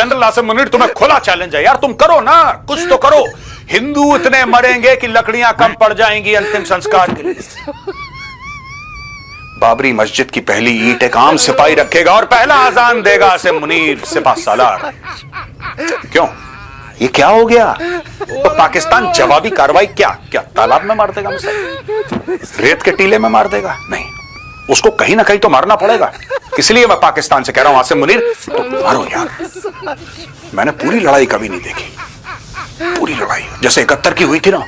General Asim Munir, तुम्हें खुला challenge है यार, तुम करो ना, कुछ तो करो। हिंदू इतने मरेंगे कि लकड़ियां कम पड़ जाएंगी अंतिम संस्कार के लिए। बाबरी मस्जिद की पहली ईंट एक आम सिपाही रखेगा और पहला आजान देगा आसिम मुनीर सिपा सालार। क्यों, ये क्या हो गया? तो पाकिस्तान जवाबी कार्रवाई क्या क्या तालाब में मार देगा मुझे, रेत के टीले में मार देगा? नहीं, उसको कहीं ना कहीं तो मारना पड़ेगा। इसलिए मैं पाकिस्तान से कह रहा हूं, आसिम मुनीर तो मारो यार। मैंने पूरी लड़ाई कभी नहीं देखी, पूरी लड़ाई जैसे 71 की हुई थी ना,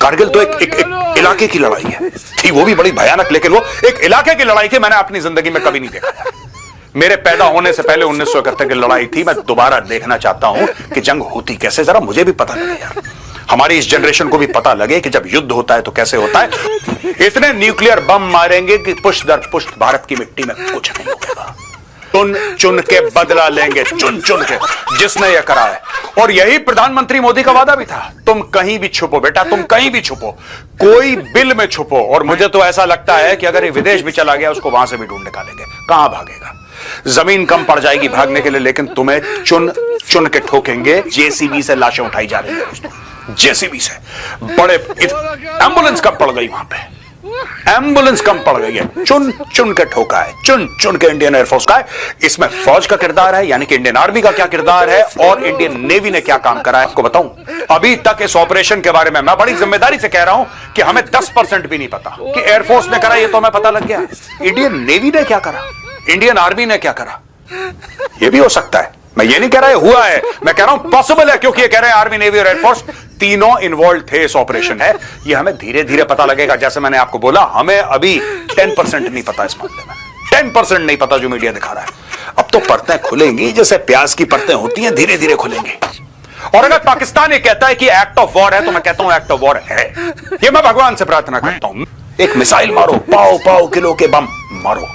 कारगिल तो एक इलाके की लड़ाई है थी, वो भी बड़ी भयानक, लेकिन वो एक इलाके की लड़ाई थी, मैंने अपनी जिंदगी में कभी नहीं देखा। मेरे पैदा होने से पहले 1971 की लड़ाई थी, मैं दोबारा देखना चाहता हूं कि जंग होती कैसे, जरा मुझे भी पता लगे यार, हमारी इस जनरेशन को भी पता लगे कि जब युद्ध होता है तो कैसे होता है। इतने न्यूक्लियर बम मारेंगे कि पुष्ट दर पुष्ट भारत की मिट्टी में कुछ नहीं होगा। चुन चुन के बदला लेंगे, चुन चुन के, जिसने यह करा है। और यही प्रधानमंत्री मोदी का वादा भी था, तुम कहीं भी छुपो बेटा, तुम कहीं भी छुपो, कोई बिल में छुपो। और मुझे तो ऐसा लगता है कि अगर ये विदेश भी चला गया, उसको वहां से भी ढूंढ निकालेंगे। कहां भागेगा? जमीन कम पड़ जाएगी भागने के लिए, लेकिन तुम्हें चुन चुन के ठोकेंगे। जेसीबी से लाशें उठाई जा रही है, जेसीबी से बड़े एम्बुलेंस कम पड़ गई, वहां पे एम्बुलेंस कम पड़ गई है, चुन चुन के ठोका है, चुन चुन के इंडियन एयरफोर्स का है। इसमें फौज का किरदार है, यानी कि इंडियन आर्मी का क्या किरदार है, और इंडियन नेवी ने क्या काम करा है, आपको बताऊं। अभी तक इस ऑपरेशन के बारे में मैं बड़ी जिम्मेदारी से कह रहा हूं कि हमें 10% भी नहीं पता कि एयरफोर्स ने करा, ये तो हमें पता लग गया। इंडियन नेवी ने क्या करा, इंडियन आर्मी ने क्या करा, यह भी हो सकता है। मैं ये नहीं कह रहा है हुआ है, मैं कह रहा हूं पॉसिबल है, क्योंकि ये कह रहे हैं आर्मी, नेवी और एयरफोर्स तीनों इन्वॉल्व थे इस ऑपरेशन है। ये हमें धीरे धीरे पता लगेगा। जैसे मैंने आपको बोला, हमें अभी 10% नहीं पता इस मामले में, 10% नहीं पता जो मीडिया दिखा रहा है। अब तो परतें खुलेंगी, जैसे प्याज की परतें होती हैं, धीरे धीरे खुलेंगी। और अगर पाकिस्तान ये कहता है कि एक्ट ऑफ वॉर है, तो मैं कहता हूं एक्ट ऑफ वॉर है। ये मैं भगवान से प्रार्थना करता हूं, एक मिसाइल मारो, पाओ पाओ किलो के बम मारो।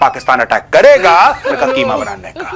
पाकिस्तान अटैक करेगा, कीमा बनाने का।